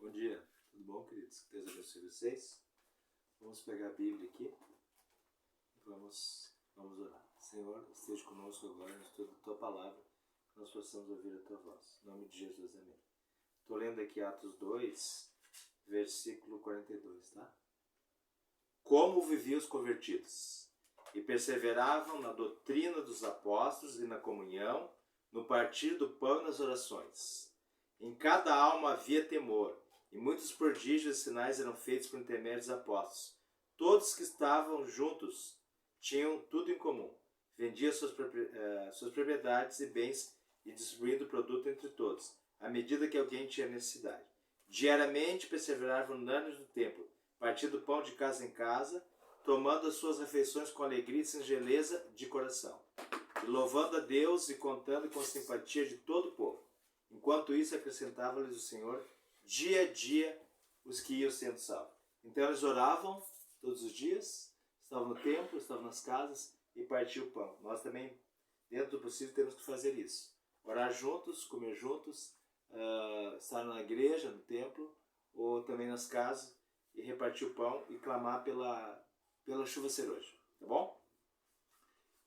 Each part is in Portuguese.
Bom dia, tudo bom, queridos? Que Deus abençoe vocês. Vamos pegar a Bíblia aqui e vamos orar. Senhor, esteja conosco agora no estudo da Tua Palavra, que nós possamos ouvir a Tua voz. Em nome de Jesus, amém. Estou lendo aqui Atos 2, versículo 42, tá? Como viviam os convertidos, e perseveravam na doutrina dos apóstolos e na comunhão, no partir do pão e nas orações. Em cada alma havia temor, e muitos prodígios e sinais eram feitos por intermédio dos apóstolos. Todos que estavam juntos tinham tudo em comum. Vendiam suas propriedades e bens e distribuindo o produto entre todos, à medida que alguém tinha necessidade. Diariamente perseveravam unânimes no templo, partindo o pão de casa em casa, tomando as suas refeições com alegria e singeleza de coração, e louvando a Deus e contando com a simpatia de todo o povo. Enquanto isso, acrescentava-lhes o Senhor, dia a dia, os que iam sendo salvos. Então eles oravam todos os dias, estavam no templo, estavam nas casas e partiam o pão. Nós também, dentro do possível, temos que fazer isso. Orar juntos, comer juntos, estar na igreja, no templo, ou também nas casas, e repartir o pão e clamar pela chuva ser hoje, tá bom?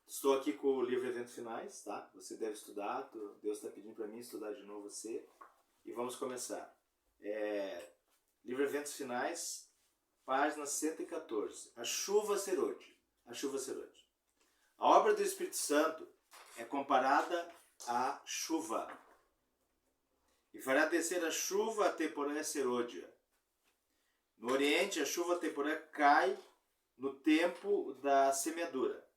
Estou aqui com o livro Eventos Finais, tá? Você deve estudar, Deus está pedindo para mim estudar de novo você. E vamos começar. Livro Eventos Finais, página 114. A chuva ser hoje. A chuva ser hoje. A obra do Espírito Santo é comparada à chuva. E fará descer a chuva a temporã serôdia. No Oriente, a chuva temporã cai no tempo da semeadura.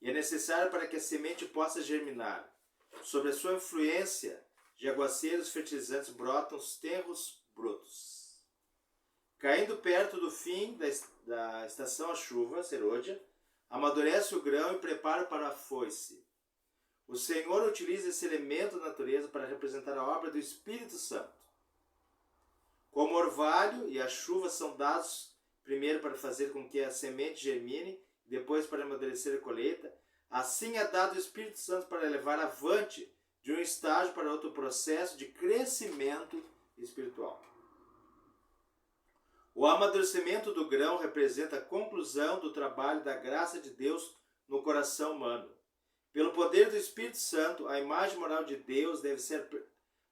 E é necessário para que a semente possa germinar. Sob a sua influência de aguaceiros fertilizantes brotam os tenros brotos. Caindo perto do fim da estação a chuva, serôdia, amadurece o grão e prepara para a foice. O Senhor utiliza esse elemento da natureza para representar a obra do Espírito Santo. Como o orvalho e a chuva são dados primeiro para fazer com que a semente germine, depois para amadurecer a colheita, assim é dado o Espírito Santo para levar avante de um estágio para outro processo de crescimento espiritual. O amadurecimento do grão representa a conclusão do trabalho da graça de Deus no coração humano. Pelo poder do Espírito Santo, a imagem moral de Deus deve ser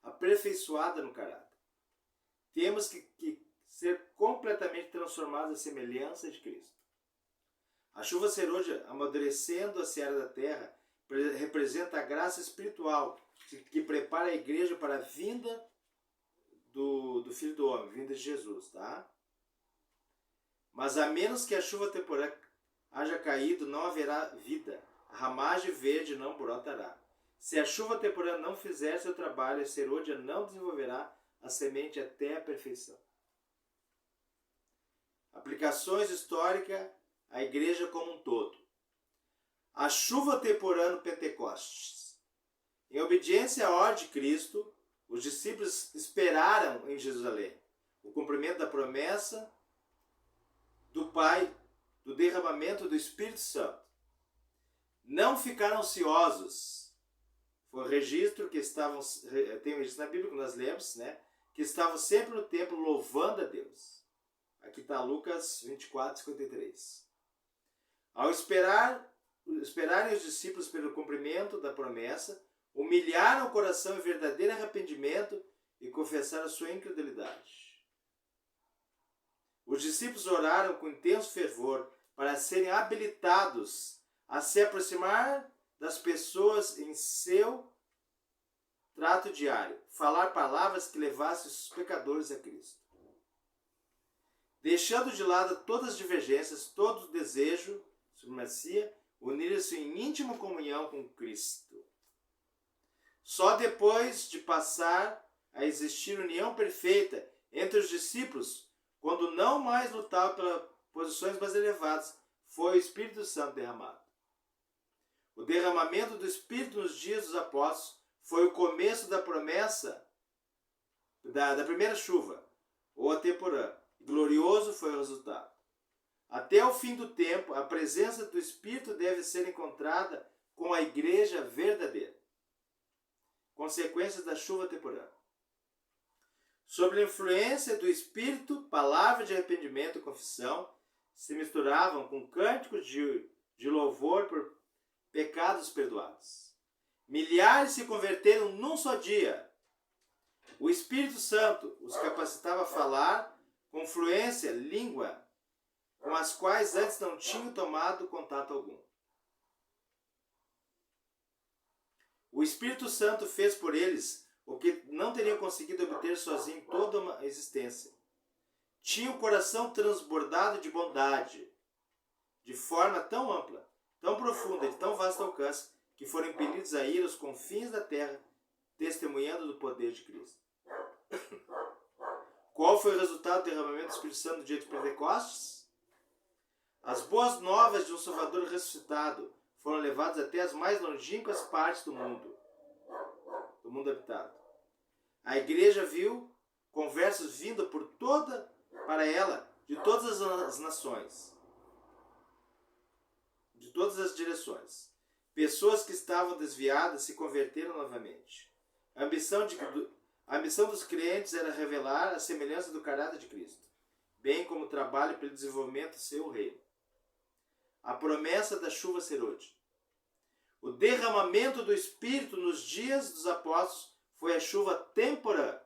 aperfeiçoada no caráter. Temos que ser completamente transformados à semelhança de Cristo. A chuva serôdia, amadurecendo a seara da terra, representa a graça espiritual que prepara a igreja para a vinda do Filho do Homem, vinda de Jesus, tá? Mas a menos que a chuva temporã haja caído, não haverá vida. A ramagem verde não brotará. Se a chuva temporã não fizer seu trabalho, a serôdia não desenvolverá a semente até a perfeição. Aplicações históricas à igreja como um todo. A chuva temporã no Pentecostes. Em obediência à ordem de Cristo, os discípulos esperaram em Jerusalém o cumprimento da promessa do Pai, do derramamento do Espírito Santo. Não ficaram ansiosos. Foi um registro que estavam, tem um registro na Bíblia que nós lemos, né? Que estavam sempre no templo louvando a Deus. Aqui está Lucas 24, 53. Ao esperarem os discípulos pelo cumprimento da promessa, humilharam o coração em verdadeiro arrependimento e confessaram a sua incredulidade. Os discípulos oraram com intenso fervor para serem habilitados a se aproximar das pessoas em seu trato diário, falar palavras que levassem os pecadores a Cristo. Deixando de lado todas as divergências, todo o desejo, supremacia, uniram-se em íntima comunhão com Cristo. Só depois de passar a existir união perfeita entre os discípulos, quando não mais lutavam pelas posições mais elevadas, foi o Espírito Santo derramado. O derramamento do Espírito nos dias dos apóstolos foi o começo da promessa da primeira chuva, ou a temporã. Glorioso foi o resultado. Até o fim do tempo, a presença do Espírito deve ser encontrada com a igreja verdadeira. Consequências da chuva temporã. Sob a influência do Espírito, palavras de arrependimento e confissão se misturavam com cânticos de louvor por pecados perdoados. Milhares se converteram num só dia. O Espírito Santo os capacitava a falar com fluência língua com as quais antes não tinham tomado contato algum. O Espírito Santo fez por eles o que não teriam conseguido obter sozinho em toda uma existência. Tinha o coração transbordado de bondade, de forma tão ampla, tão profunda, de tão vasto alcance, que foram impelidos a ir aos confins da terra, testemunhando do poder de Cristo. Qual foi o resultado do derramamento do Espírito Santo no dia de Pentecostes? As boas novas de um Salvador ressuscitado foram levadas até as mais longínquas partes do mundo habitado. A igreja viu conversos vindo para ela, de todas as nações, de todas as direções. Pessoas que estavam desviadas se converteram novamente. A ambição dos crentes era revelar a semelhança do caráter de Cristo, bem como o trabalho pelo desenvolvimento do seu reino. A promessa da chuva serôdia. O derramamento do Espírito nos dias dos apóstolos foi a chuva temporã.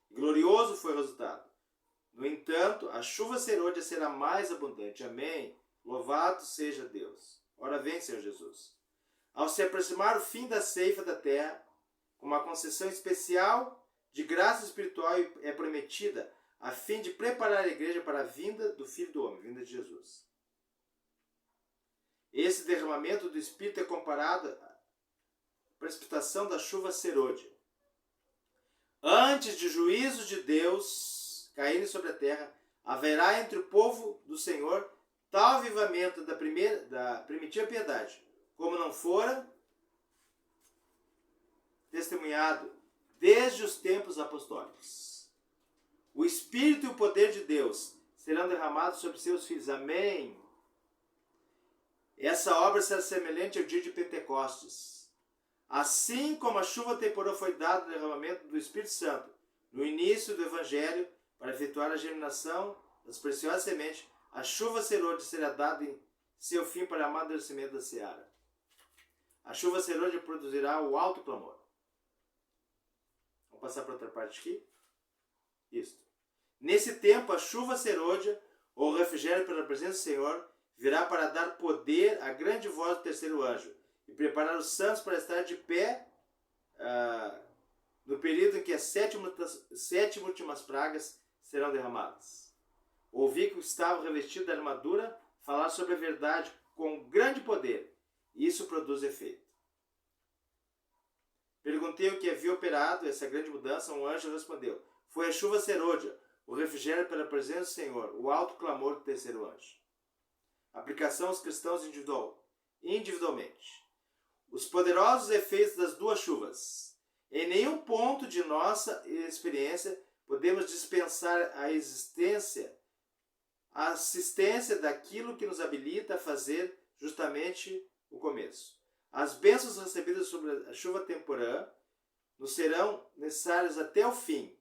Glorioso foi o resultado. No entanto, a chuva serôdia será mais abundante. Amém. Louvado seja Deus. Ora vem, Senhor Jesus. Ao se aproximar o fim da ceifa da terra, uma concessão especial de graça espiritual é prometida a fim de preparar a igreja para a vinda do Filho do Homem, a vinda de Jesus. Esse derramamento do Espírito é comparado à precipitação da chuva serôdia. Antes de juízo de Deus caírem sobre a terra, haverá entre o povo do Senhor tal avivamento da primitiva piedade, como não fora testemunhado desde os tempos apostólicos. O Espírito e o poder de Deus serão derramados sobre seus filhos. Amém. Essa obra será semelhante ao dia de Pentecostes. Assim como a chuva temporã foi dada no derramamento do Espírito Santo no início do Evangelho para efetuar a germinação das preciosas sementes, a chuva serôdia será dada em seu fim para o amadurecimento da seara. A chuva serôdia produzirá o alto clamor. Vamos passar para outra parte aqui? Isto. Nesse tempo, a chuva serôdia, ou refrigério pela presença do Senhor, virá para dar poder à grande voz do terceiro anjo e preparar os santos para estar de pé no período em que as sete últimas pragas serão derramadas. Ouvi que estavam revestidos da armadura falar sobre a verdade com grande poder, e isso produz efeito. Perguntei o que havia operado essa grande mudança. Um anjo respondeu: foi a chuva serôdia, o refrigério pela presença do Senhor, o alto clamor do terceiro anjo. Aplicação aos cristãos individualmente. Os poderosos efeitos das duas chuvas. Em nenhum ponto de nossa experiência podemos dispensar a assistência daquilo que nos habilita a fazer justamente o começo. As bênçãos recebidas sobre a chuva temporã nos serão necessárias até o fim.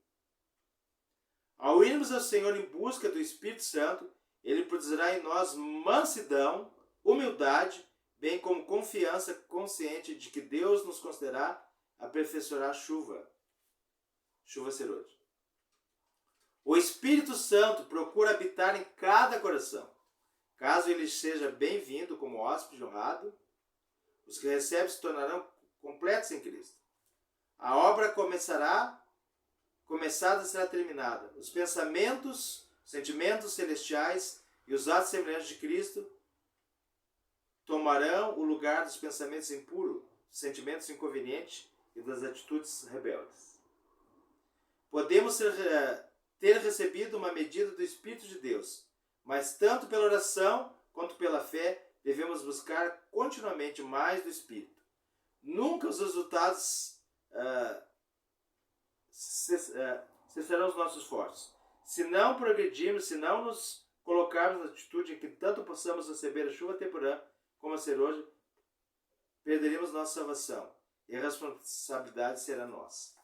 Ao irmos ao Senhor em busca do Espírito Santo, Ele produzirá em nós mansidão, humildade, bem como confiança consciente de que Deus nos concederá aperfeiçoar a chuva serôdia. O Espírito Santo procura habitar em cada coração. Caso ele seja bem-vindo como hóspede honrado, os que recebem se tornarão completos em Cristo. A obra começada será terminada. Os pensamentos, sentimentos celestiais e os atos semelhantes de Cristo tomarão o lugar dos pensamentos impuros, dos sentimentos inconvenientes e das atitudes rebeldes. Podemos ter recebido uma medida do Espírito de Deus, mas tanto pela oração quanto pela fé devemos buscar continuamente mais do Espírito. Nunca os resultados cessarão os nossos esforços. Se não progredirmos, se não nos colocarmos na atitude em que tanto possamos receber a chuva temporã como a serôdia, perderemos nossa salvação e a responsabilidade será nossa.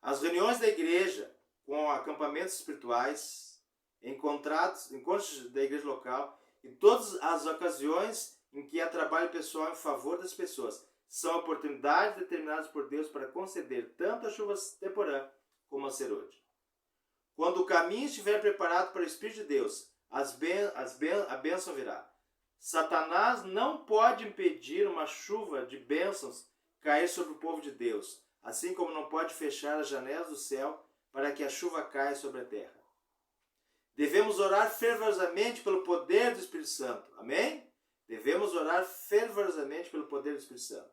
As reuniões da igreja com acampamentos espirituais, encontros da igreja local e todas as ocasiões em que há trabalho pessoal em favor das pessoas são oportunidades determinadas por Deus para conceder tanto a chuva temporã como a serôdia. Quando o caminho estiver preparado para o Espírito de Deus, a bênção virá. Satanás não pode impedir uma chuva de bênçãos cair sobre o povo de Deus, assim como não pode fechar as janelas do céu para que a chuva caia sobre a terra. Devemos orar fervorosamente pelo poder do Espírito Santo. Amém? Devemos orar fervorosamente pelo poder do Espírito Santo.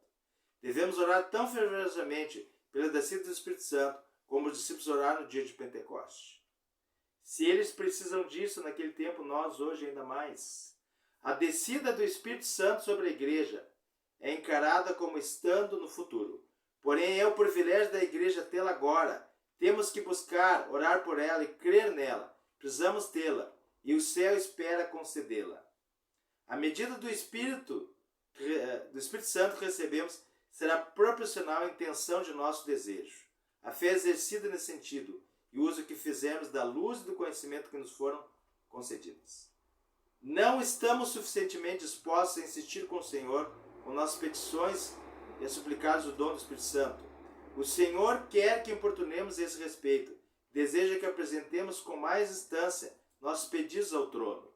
Devemos orar tão fervorosamente pela descida do Espírito Santo como os discípulos oraram no dia de Pentecoste. Se eles precisam disso naquele tempo, nós hoje ainda mais. A descida do Espírito Santo sobre a igreja é encarada como estando no futuro. Porém, é o privilégio da igreja tê-la agora. Temos que buscar, orar por ela e crer nela. Precisamos tê-la e o céu espera concedê-la. A medida do Espírito Santo que recebemos será proporcional à intenção de nosso desejo. A fé exercida nesse sentido e o uso que fizermos da luz e do conhecimento que nos foram concedidas. Não estamos suficientemente dispostos a insistir com o Senhor com nossas petições e a suplicar o dom do Espírito Santo. O Senhor quer que importunemos a esse respeito. Deseja que apresentemos com mais instância nossos pedidos ao trono.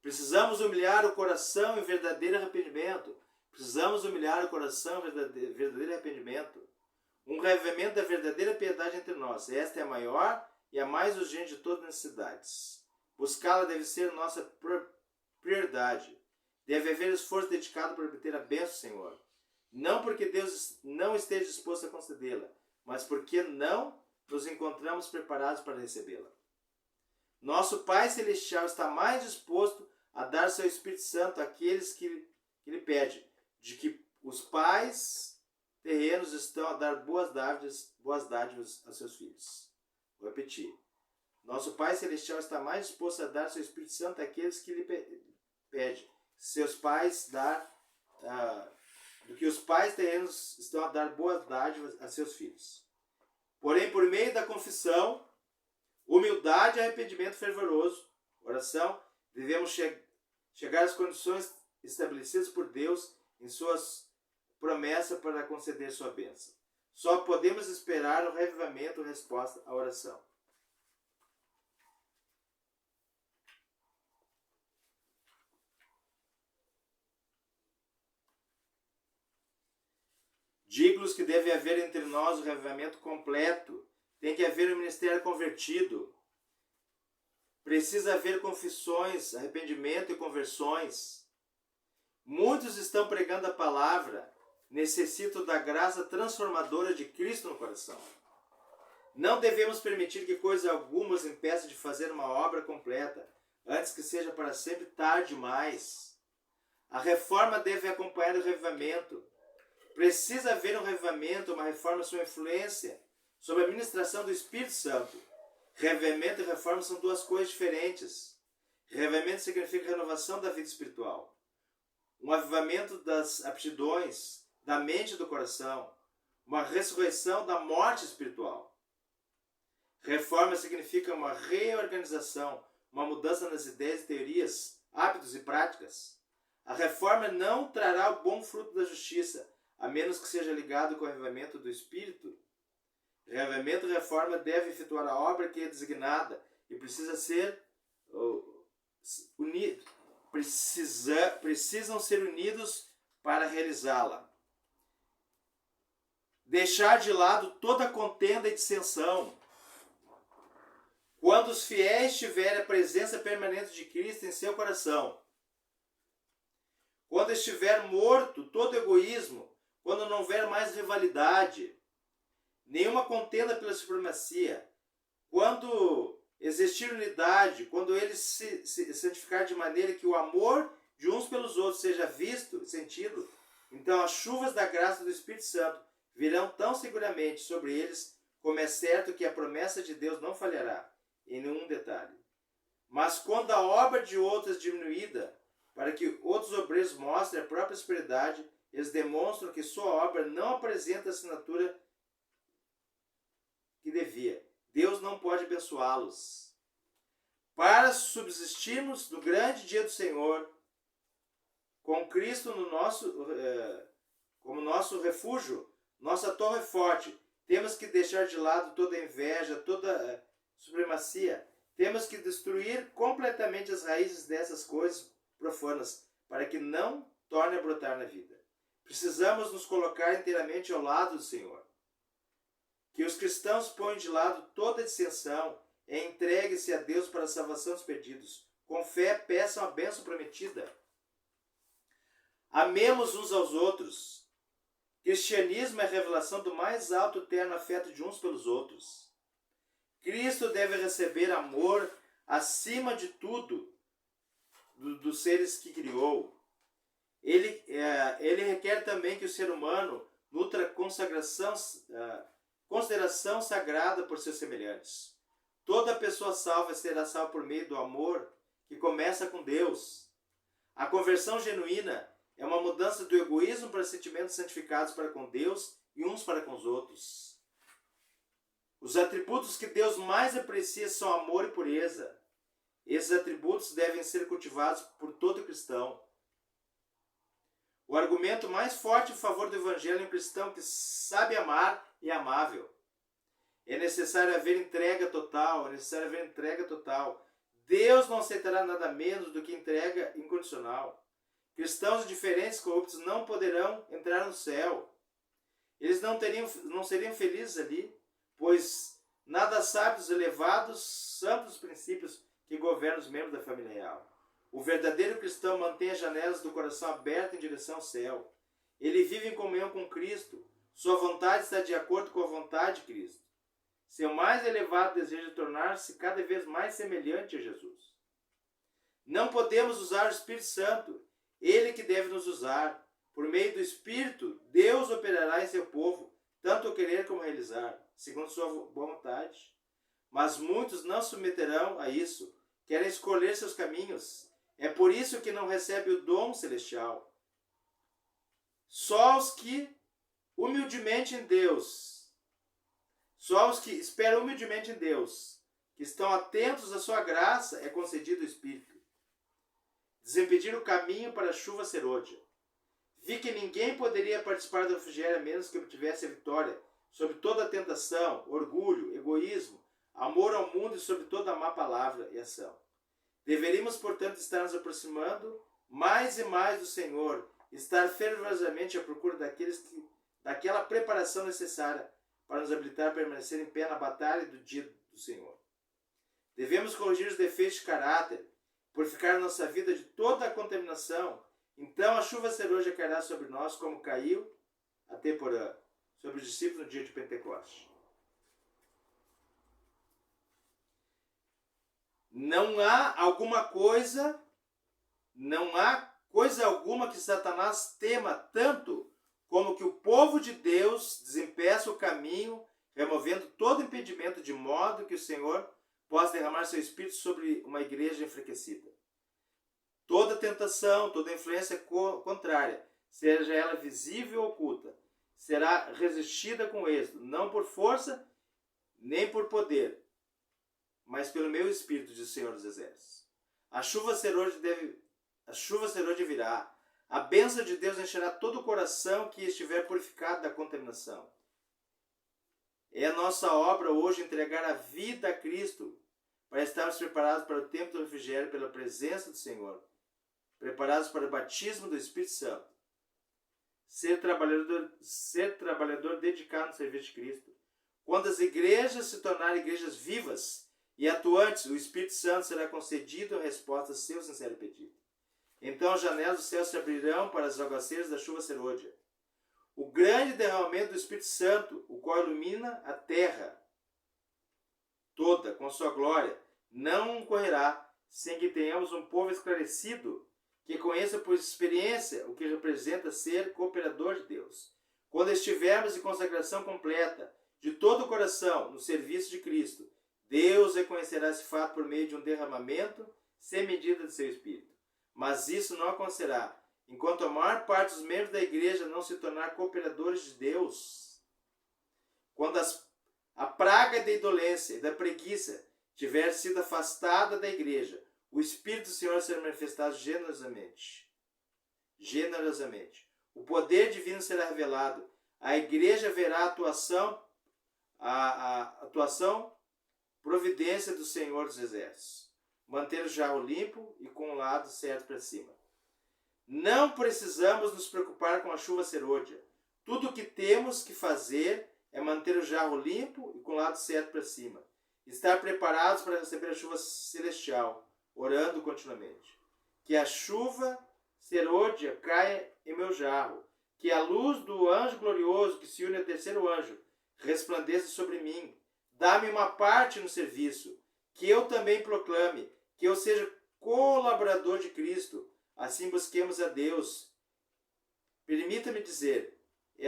Precisamos humilhar o coração em verdadeiro arrependimento. Precisamos humilhar o coração em verdadeiro arrependimento. Um reavivamento da verdadeira piedade entre nós. Esta é a maior e a mais urgente de todas as necessidades. Buscá-la deve ser nossa prioridade. Deve haver esforço dedicado para obter a bênção do Senhor. Não porque Deus não esteja disposto a concedê-la, mas porque não nos encontramos preparados para recebê-la. Nosso Pai Celestial está mais disposto a dar seu Espírito Santo àqueles que lhe pedem, de que os pais terrenos estão a dar boas dádivas a seus filhos. Vou repetir. Nosso Pai Celestial está mais disposto a dar seu Espírito Santo àqueles que lhe pedem. Seus pais do que os pais terrenos estão a dar boas dádivas a seus filhos. Porém, por meio da confissão, humildade e arrependimento fervoroso, oração, devemos chegar às condições estabelecidas por Deus em suas promessas para conceder sua bênção. Só podemos esperar o revivamento e resposta à oração. Digo-lhes que deve haver entre nós o revivamento completo. Tem que haver um ministério convertido. Precisa haver confissões, arrependimento e conversões. Muitos estão pregando a palavra, necessitam da graça transformadora de Cristo no coração. Não devemos permitir que coisa alguma nos impeça de fazer uma obra completa, antes que seja para sempre tarde demais. A reforma deve acompanhar o revivamento. Precisa haver um revivamento, uma reforma sua influência sobre a ministração do Espírito Santo. Revivamento e reforma são duas coisas diferentes. Revivamento significa renovação da vida espiritual. Um avivamento das aptidões, da mente e do coração. Uma ressurreição da morte espiritual. Reforma significa uma reorganização, uma mudança nas ideias e teorias, hábitos e práticas. A reforma não trará o bom fruto da justiça, a menos que seja ligado com o avivamento do Espírito. Reavivamento e reforma devem efetuar a obra que é designada e precisa ser unidos. Precisam ser unidos para realizá-la. Deixar de lado toda contenda e dissensão. Quando os fiéis tiverem a presença permanente de Cristo em seu coração. Quando estiver morto todo egoísmo, quando não houver mais rivalidade, nenhuma contenda pela supremacia, quando existir unidade, quando eles se santificar de maneira que o amor de uns pelos outros seja visto, sentido, então as chuvas da graça do Espírito Santo virão tão seguramente sobre eles, como é certo que a promessa de Deus não falhará em nenhum detalhe. Mas quando a obra de outros é diminuída, para que outros obreiros mostrem a própria prosperidade, eles demonstram que sua obra não apresenta assinatura não pode abençoá-los. Para subsistirmos no grande dia do Senhor, com Cristo no como nosso refúgio, nossa torre forte, temos que deixar de lado toda inveja, toda supremacia. Temos que destruir completamente as raízes dessas coisas profanas, para que não torne a brotar na vida. Precisamos nos colocar inteiramente ao lado do Senhor. Que os cristãos ponham de lado toda dissensão e entreguem-se a Deus para a salvação dos perdidos. Com fé, peçam a bênção prometida. Amemos uns aos outros. Cristianismo é a revelação do mais alto e terno afeto de uns pelos outros. Cristo deve receber amor acima de tudo dos seres que criou. Ele requer também que o ser humano nutra consideração sagrada por seus semelhantes. Toda pessoa salva será salva por meio do amor que começa com Deus. A conversão genuína é uma mudança do egoísmo para sentimentos santificados para com Deus e uns para com os outros. Os atributos que Deus mais aprecia são amor e pureza. Esses atributos devem ser cultivados por todo cristão. O argumento mais forte em favor do evangelho é um cristão que sabe amar e é amável. É necessário haver entrega total, Deus não aceitará nada menos do que entrega incondicional. Cristãos diferentes, corruptos, não poderão entrar no céu. Eles não seriam felizes ali, pois nada sabe dos elevados, santos princípios que governam os membros da família real. O verdadeiro cristão mantém as janelas do coração abertas em direção ao céu. Ele vive em comunhão com Cristo. Sua vontade está de acordo com a vontade de Cristo. Seu mais elevado desejo é tornar-se cada vez mais semelhante a Jesus. Não podemos usar o Espírito Santo. Ele que deve nos usar. Por meio do Espírito, Deus operará em seu povo, tanto o querer como o realizar, segundo sua boa vontade. Mas muitos não se submeterão a isso. Querem escolher seus caminhos. É por isso que não recebe o dom celestial. Só os que esperam humildemente em Deus, que estão atentos à sua graça, é concedido o Espírito. Desimpedir o caminho para a chuva serôdia. Vi que ninguém poderia participar do refrigério a menos que obtivesse a vitória sobre toda a tentação, orgulho, egoísmo, amor ao mundo e sobre toda a má palavra e ação. Deveríamos, portanto, estar nos aproximando mais e mais do Senhor, estar fervorosamente à procura daquela preparação necessária para nos habilitar a permanecer em pé na batalha do dia do Senhor. Devemos corrigir os defeitos de caráter, purificar nossa vida de toda a contaminação. Então a chuva serôdia cairá sobre nós como caiu a temporã sobre os discípulos no dia de Pentecostes. Não há coisa alguma que Satanás tema tanto como que o povo de Deus desempeça o caminho, removendo todo impedimento, de modo que o Senhor possa derramar seu Espírito sobre uma igreja enfraquecida. Toda tentação, toda influência contrária, seja ela visível ou oculta, será resistida com êxito, não por força, nem por poder, mas pelo meu Espírito, diz o Senhor dos Exércitos. A chuva serôdia virá. A bênção de Deus encherá todo o coração que estiver purificado da contaminação. É a nossa obra hoje entregar a vida a Cristo, para estarmos preparados para o tempo do refrigério pela presença do Senhor, preparados para o batismo do Espírito Santo. Ser trabalhador dedicado no serviço de Cristo. Quando as igrejas se tornarem igrejas vivas e atuantes, o Espírito Santo será concedido em resposta ao seu sincero pedido. Então as janelas do céu se abrirão para os aguaceiros da chuva serôdia. O grande derramamento do Espírito Santo, o qual ilumina a terra toda com sua glória, não ocorrerá sem que tenhamos um povo esclarecido, que conheça por experiência o que representa ser cooperador de Deus. Quando estivermos em consagração completa, de todo o coração, no serviço de Cristo, Deus reconhecerá esse fato por meio de um derramamento sem medida de seu Espírito. Mas isso não acontecerá enquanto a maior parte dos membros da igreja não se tornar cooperadores de Deus. Quando a praga praga da indolência e da preguiça tiver sido afastada da igreja, o Espírito do Senhor será manifestado generosamente. Generosamente. O poder divino será revelado. A igreja verá a atuação, providência do Senhor dos Exércitos. Manter o jarro limpo e com o lado certo para cima. Não precisamos nos preocupar com a chuva serôdia. Tudo o que temos que fazer é manter o jarro limpo e com o lado certo para cima. Estar preparados para receber a chuva celestial, orando continuamente. Que a chuva serôdia caia em meu jarro. Que a luz do anjo glorioso que se une ao terceiro anjo resplandeça sobre mim. Dá-me uma parte no serviço. Que eu também proclame. Que eu seja colaborador de Cristo. Assim busquemos a Deus. Permita-me dizer,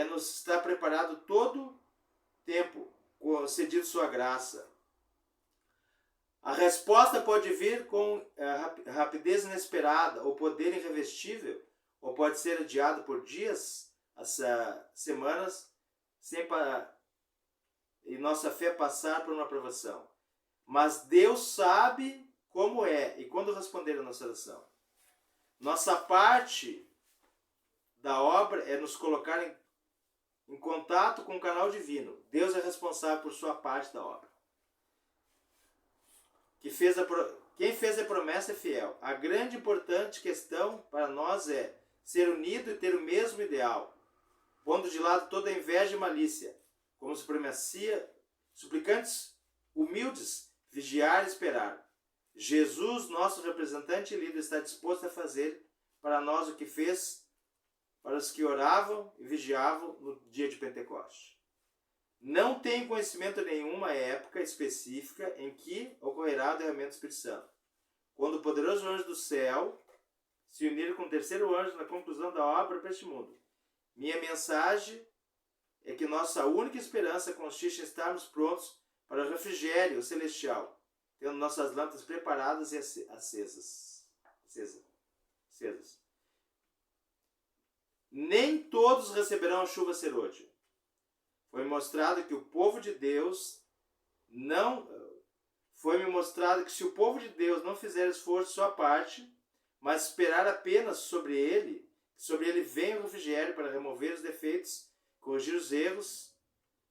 nos está preparado todo tempo, concedido sua graça. A resposta pode vir com rapidez inesperada, ou poder irrevestível, ou pode ser adiado por dias, semanas, e nossa fé passar por uma provação. Mas Deus sabe como é e quando responder a nossa oração. Nossa parte da obra é nos colocar em contato com o canal divino. Deus é responsável por sua parte da obra. Quem fez a promessa é fiel. A grande e importante questão para nós é ser unido e ter o mesmo ideal, pondo de lado toda a inveja e malícia, como suplicantes humildes, vigiar e esperar. Jesus, nosso representante e líder, está disposto a fazer para nós o que fez para os que oravam e vigiavam no dia de Pentecostes. Não tem conhecimento nenhuma época específica em que ocorrerá o derramamento do Espírito Santo. Quando o poderoso anjo do céu se unir com o terceiro anjo na conclusão da obra para este mundo. Minha mensagem é que nossa única esperança consiste em estarmos prontos para o refrigério celestial, tendo nossas lâmpadas preparadas e acesas. Nem todos receberão a chuva serôdia. Foi mostrado que se o povo de Deus não fizer esforço de sua parte, mas esperar apenas sobre ele vem o refrigério para remover os defeitos, corrigir os erros,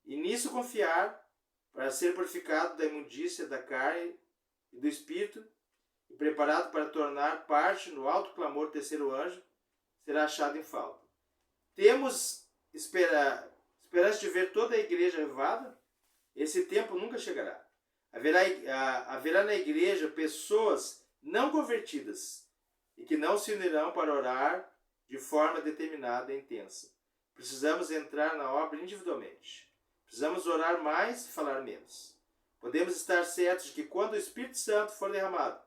e nisso confiar para ser purificado da imundícia da carne e do espírito, e preparado para tornar parte no alto clamor do terceiro anjo, será achado em falta. Temos esperança de ver toda a igreja avivada? Esse tempo nunca chegará. Haverá na igreja pessoas não convertidas e que não se unirão para orar de forma determinada e intensa. Precisamos entrar na obra individualmente. Precisamos orar mais e falar menos. Podemos estar certos de que quando o Espírito Santo for derramado,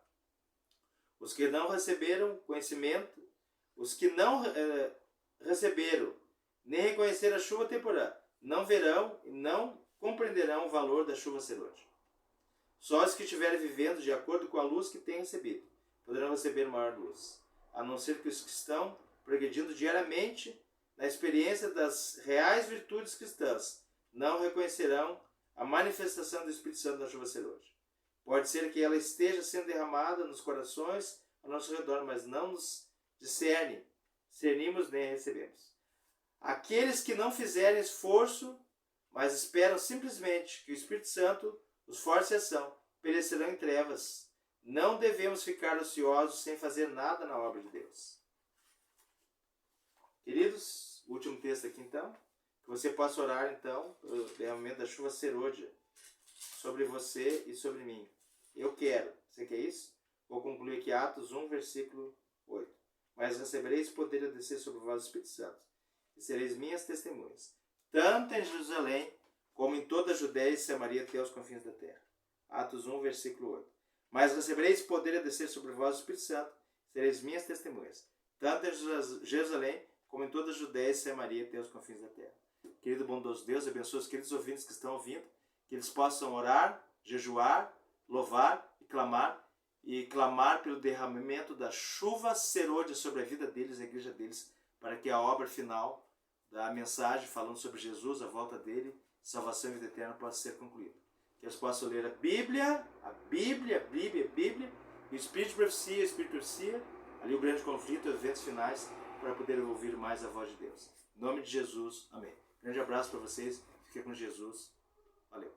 os que não receberam conhecimento, os que não receberam nem reconheceram a chuva temporã, não verão e não compreenderão o valor da chuva serôdia. Só os que estiverem vivendo de acordo com a luz que têm recebido poderão receber maior luz, a não ser que os que estão progredindo diariamente na experiência das reais virtudes cristãs não reconhecerão a manifestação do Espírito Santo na chuva serôdia. Pode ser que ela esteja sendo derramada nos corações ao nosso redor, mas não nos discernimos nem recebemos. Aqueles que não fizerem esforço, mas esperam simplesmente que o Espírito Santo os force a ação, perecerão em trevas. Não devemos ficar ociosos sem fazer nada na obra de Deus. Queridos, último texto aqui então. Que você possa orar então pelo derramamento da chuva serôdia sobre você e sobre mim. Eu quero. Você quer isso? Vou concluir aqui Atos 1, versículo 8. Mas recebereis poder a descer sobre vós o Espírito Santo, e sereis minhas testemunhas, tanto em Jerusalém, como em toda a Judéia e Samaria até os confins da terra. Atos 1, versículo 8. Mas recebereis poder a descer sobre vós o Espírito Santo, e sereis minhas testemunhas, tanto em Jerusalém, como em toda a Judéia e Samaria até os confins da terra. Querido bondoso Deus, abençoe os queridos ouvintes que estão ouvindo, que eles possam orar, jejuar, louvar e clamar pelo derramamento da chuva serôdia sobre a vida deles e a igreja deles, para que a obra final da mensagem falando sobre Jesus, a volta dele, salvação e vida eterna possa ser concluída. Que eles possam ler a Bíblia, o Espírito de Profecia, ali o grande conflito, os eventos finais, para poder ouvir mais a voz de Deus. Em nome de Jesus, amém. Grande abraço para vocês, fiquem com Jesus, valeu.